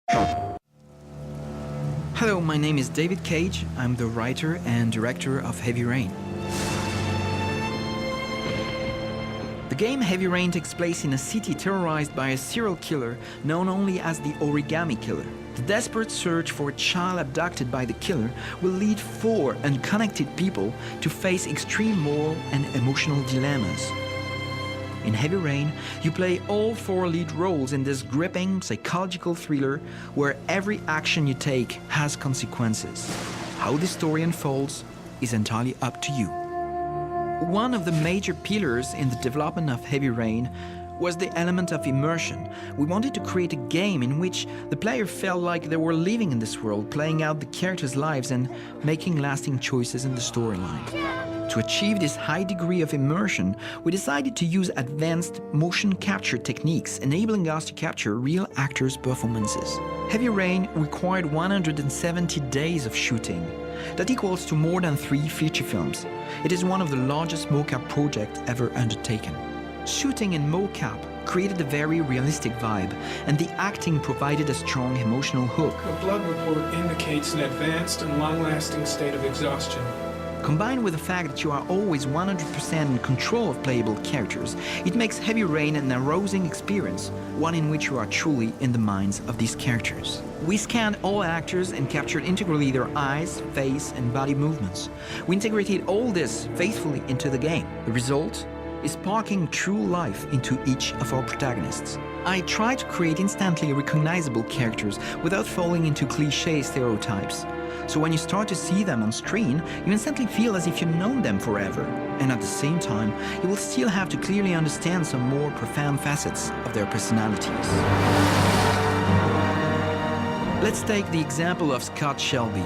Hello, my name is David Cage. I'm the writer and director of Heavy Rain. The game Heavy Rain takes place in a city terrorized by a serial killer known only as the Origami Killer. The desperate search for a child abducted by the killer will lead 4 unconnected people to face extreme moral and emotional dilemmas. In Heavy Rain, you play all 4 lead roles in this gripping psychological thriller where every action you take has consequences. How the story unfolds is entirely up to you. One of the major pillars in the development of Heavy Rain was the element of immersion. We wanted to create a game in which the player felt like they were living in this world, playing out the characters' lives and making lasting choices in the storyline. To achieve this high degree of immersion, we decided to use advanced motion capture techniques, enabling us to capture real actors' performances. Heavy Rain required 170 days of shooting. That equals to more than 3 feature films. It is one of the largest mocap projects ever undertaken. Shooting in mocap created a very realistic vibe, and the acting provided a strong emotional hook. The blood report indicates an advanced and long-lasting state of exhaustion. Combined with the fact that you are always 100% in control of playable characters, it makes Heavy Rain an arousing experience, one in which you are truly in the minds of these characters. We scanned all actors and captured integrally their eyes, face, and body movements. We integrated all this faithfully into the game. The result is sparking true life into each of our protagonists. I try to create instantly recognizable characters without falling into cliché stereotypes. So when you start to see them on screen, you instantly feel as if you've known them forever. And at the same time, you will still have to clearly understand some more profound facets of their personalities. Let's take the example of Scott Shelby.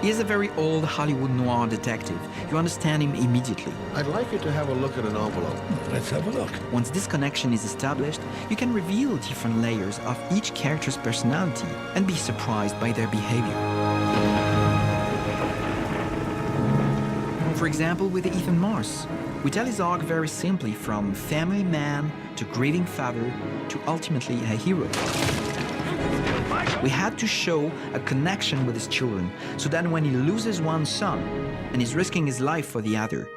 He is a very old Hollywood noir detective. You understand him immediately. I'd like you to have a look at an envelope. Let's have a look. Once this connection is established, you can reveal different layers of each character's personality and be surprised by their behavior. For example, with Ethan Mars, we tell his arc very simply from family man to grieving father to ultimately a hero. We had to show a connection with his children, so that when he loses one son and is risking his life for the other,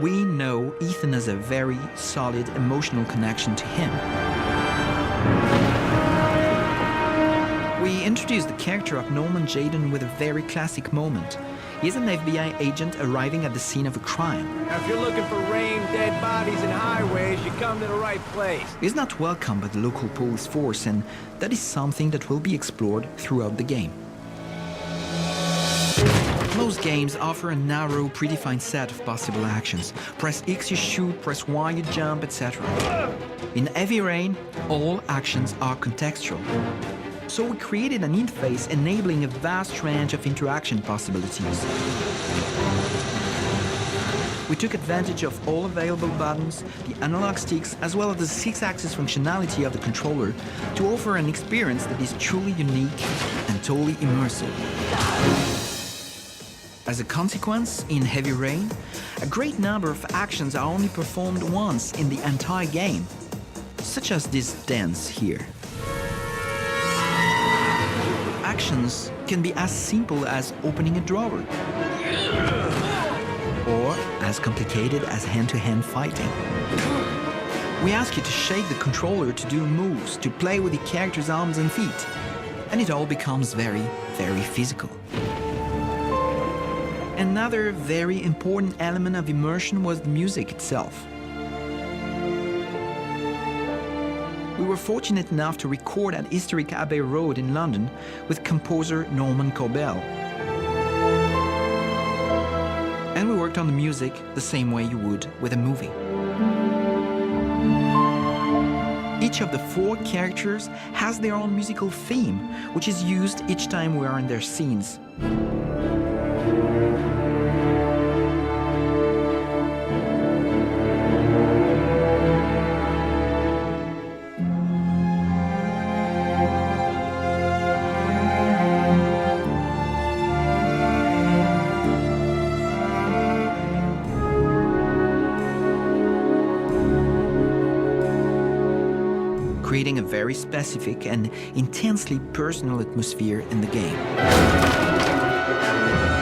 we know Ethan has a very solid emotional connection to him. We introduced the character of Norman Jayden with a very classic moment. He is an FBI agent arriving at the scene of a crime. Now, if you're looking for rain, dead bodies, and highways, you come to the right place. He is not welcomed by the local police force, and that is something that will be explored throughout the game. Most games offer a narrow, predefined set of possible actions. Press X you shoot, press Y you jump, etc. In Heavy Rain, all actions are contextual. So we created an interface enabling a vast range of interaction possibilities. We took advantage of all available buttons, the analog sticks, as well as the 6-axis functionality of the controller to offer an experience that is truly unique and totally immersive. As a consequence, in Heavy Rain, a great number of actions are only performed once in the entire game, such as this dance here. Actions can be as simple as opening a drawer, or as complicated as hand-to-hand fighting. We ask you to shake the controller to do moves, to play with the character's arms and feet, and it all becomes very, very physical. Another very important element of immersion was the music itself. We were fortunate enough to record at historic Abbey Road in London with composer Norman Corbell. And we worked on the music the same way you would with a movie. Each of the 4 characters has their own musical theme, which is used each time we are in their scenes. Creating a very specific and intensely personal atmosphere in the game.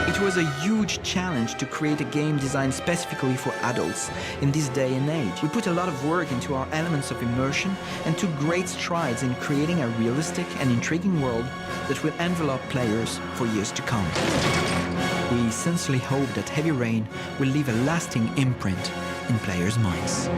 It was a huge challenge to create a game designed specifically for adults in this day and age. We put a lot of work into our elements of immersion and took great strides in creating a realistic and intriguing world that will envelop players for years to come. We sincerely hope that Heavy Rain will leave a lasting imprint in players' minds.